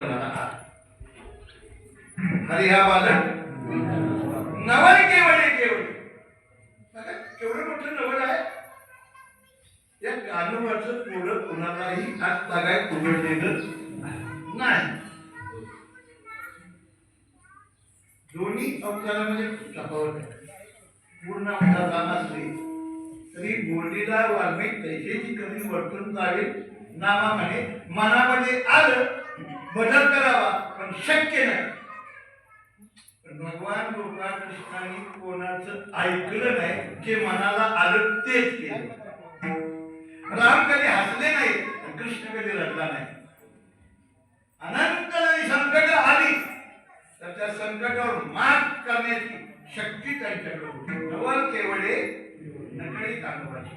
हरी हा बालक नवल केवळे केवळे केवढं मोठं नवल आहे. या कानूबाचं पुढं कुणालाही हात लागाय उघडलेलं नाही. दोन्ही अवतारामध्ये तफावत आहे. पूर्ण अवतार असले तरी बोलीला वाल्मिक तैसेची कधी वर्तून जावेल नामा म्हणे मनामध्ये आलं बदल करावा पण शक्य नाही. भगवान गोपाळ कृष्णाने कोणाचं ऐकलं नाही, जे मनाला आलं तेच केलं. राम कधी हसले नाही, कृष्ण कधी रडला नाही. अनंत संकट आली तर त्या संकटावर मात करण्याची शक्ती त्यांच्याकडे होती. नवल केवळे नकळी कानोबाची.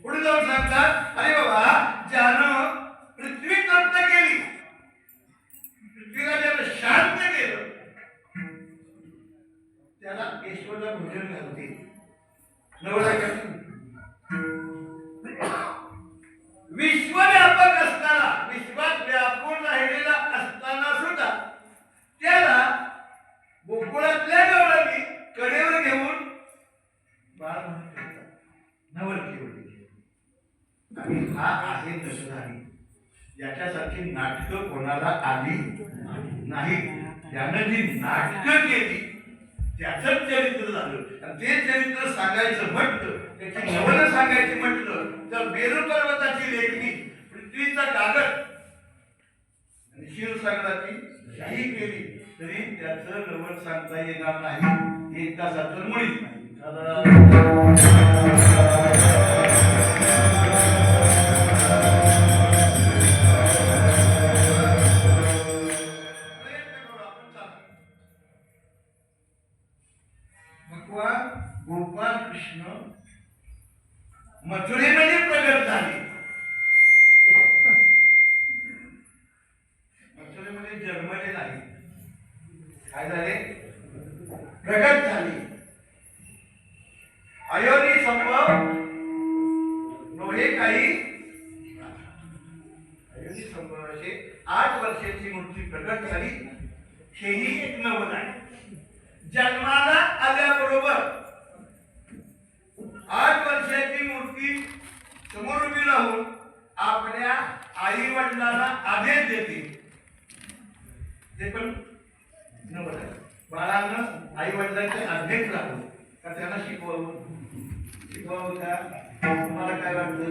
पुढे जाऊन सांगतात, अरे बाबा ज्यानं पृथ्वी तप्त केली, पृथ्वीला ज्यानं शांत केलं, त्याला ईश्वरला भोजन घालते. नवला विश्वव्यापक असताना, विश्वात व्यापून राहिलेला असताना सुद्धा त्याला गोकुळातल्या गवळणी कडेवर घेऊन बाळ म्हणतात नवल केवळे. आणि हा आहे नसणारी, याच्यासारखी नाटकं कोणाला आली नाही. त्यानं जी नाटकं केली त्याच चरित्र झालं. ते चरित्र सांगायचं म्हटलं, त्याची नवल सांगायची म्हटलं तर मेरू पर्वताची लेखणी, पृथ्वीचा कागद आणि क्षीरसागराची शाही केली तरी त्याचं नवल सांगता येणार नाही. एक तासाचं मुळीच नाही. भगवान गोपाळ कृष्ण मथुरेमध्ये प्रगट झाले. मथुरेमध्ये जन्मले नाही, काय झाले? प्रगट झाले. अयोनी संभव नव्हे काही, अयोनी संभव असे 8 वर्षाची मूर्ती प्रगट झाली. हेही एक नवल आहे. जन्माला आल्याबरोबर 8 वर्षाची मूर्ती समोर उभी राहून आपल्या आई वडिलांना आदेश देते. ते पण नवल आहे. बाळांना आई वडिलांचे आदेश राहून का त्यांना शिकवावं का? तुम्हाला काय वाटतं?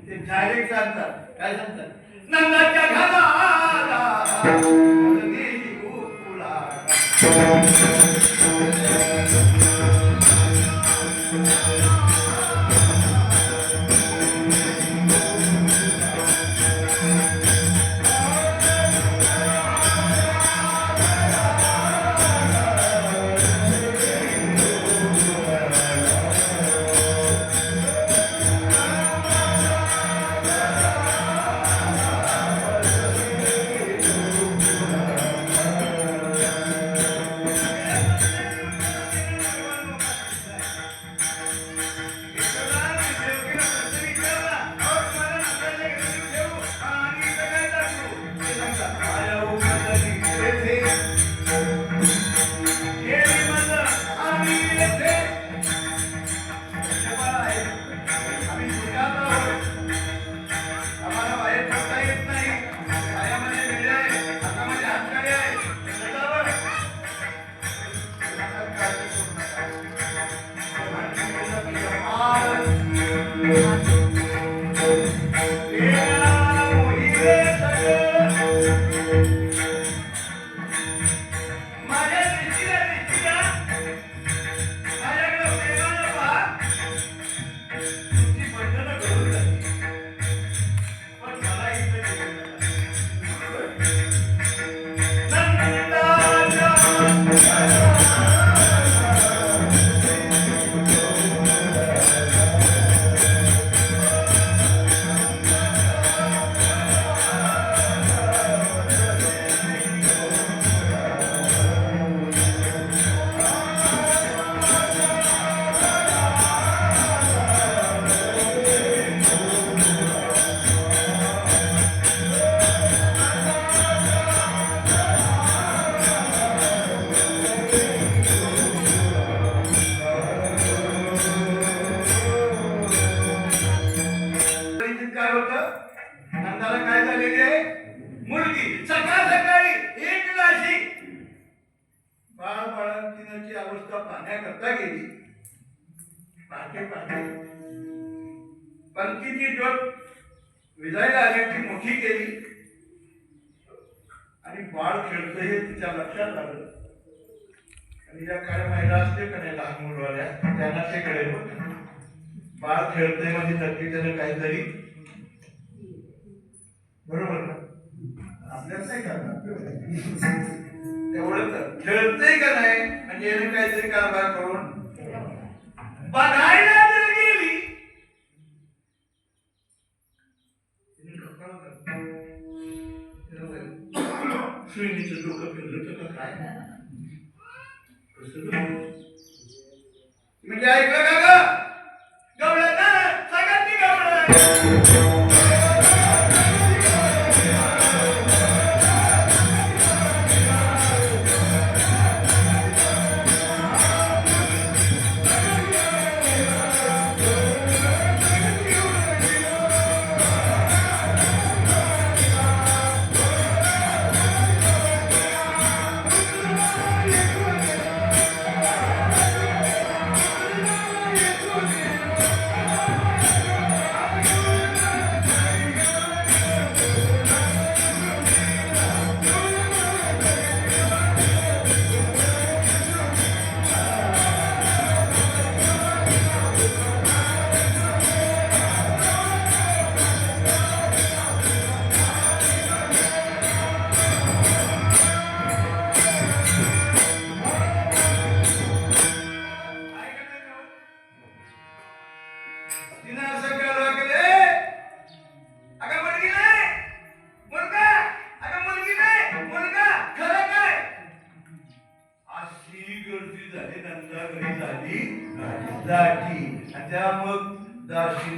ते डायरेक्ट सांगतात. काय सांगतात? नंदाच्या घराला सकाळ सकाळी एक राशी बाळांतीनाची अवस्था पाहण्याकरता गेली. पहाटे पंथीची ज्योत विजायला आल्याची मोठी केली आणि बाळ खेळतं हे तिच्या लक्षात आलं. आणि ज्या काय महिला असते का नाही लहान मुलवाल्या त्यांना ते कळेल. बाळ खेळतंय म्हणजे नक्की त्यानं काहीतरी बरोबर ना आपल्याला नाही करणार तेवढं खेळतंय का नाही म्हणजे याने काहीतरी कारभार करून बघायला जर गेली श्रीनीचं डोकं फिरलं तर काय म्हणजे ऐकलं का ग गवळण सगळ्यांनी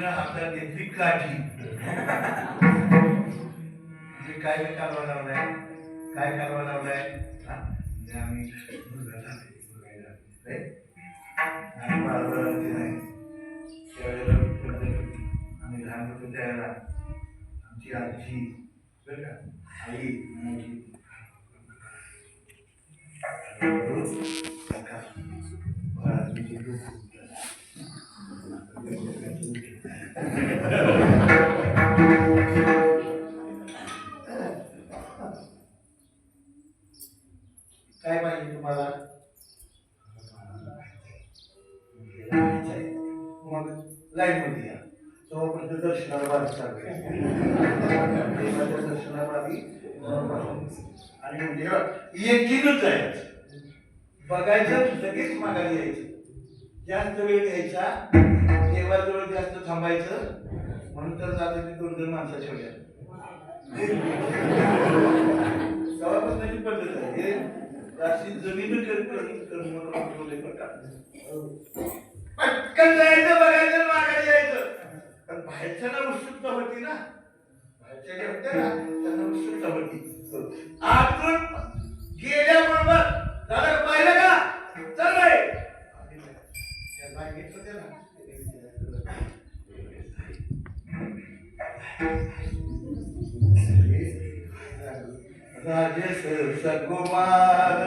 हातात घेतली काठी. काय कालवा लावलाय काय कालवा लावलाय आम्ही आणि बाळाची नाही त्यावेळेला आम्ही लहान होतो त्यावेळेला आमची आजी बरं का आई म्हणायची काय पाहिजे तुम्हाला मग लाईन मध्ये या तेव्हापर्यंत दर्शनाला बाहेर दर्शनाला आणि म्हणजे एकटीनच जायचं बघायचं लगेच मागायला यायचं. जास्त वेळ घ्यायचा देवाजवळ जास्त थांबायचं म्हणून तर जाते ते 2-2 माणसं ठेवल्या. तेव्हापासून पद्धत आहे हे अशी जमीन पटकन जायचं बघायचं मागायला यायचं. पण बाहेरच्याला उत्सुकता होती ना बाहेरच्या ज्या होत्या ना त्यांना उत्सुकता होती. आतून गेल्याबरोबर दादा पाहिलं का चल बाई राजेश सकुमार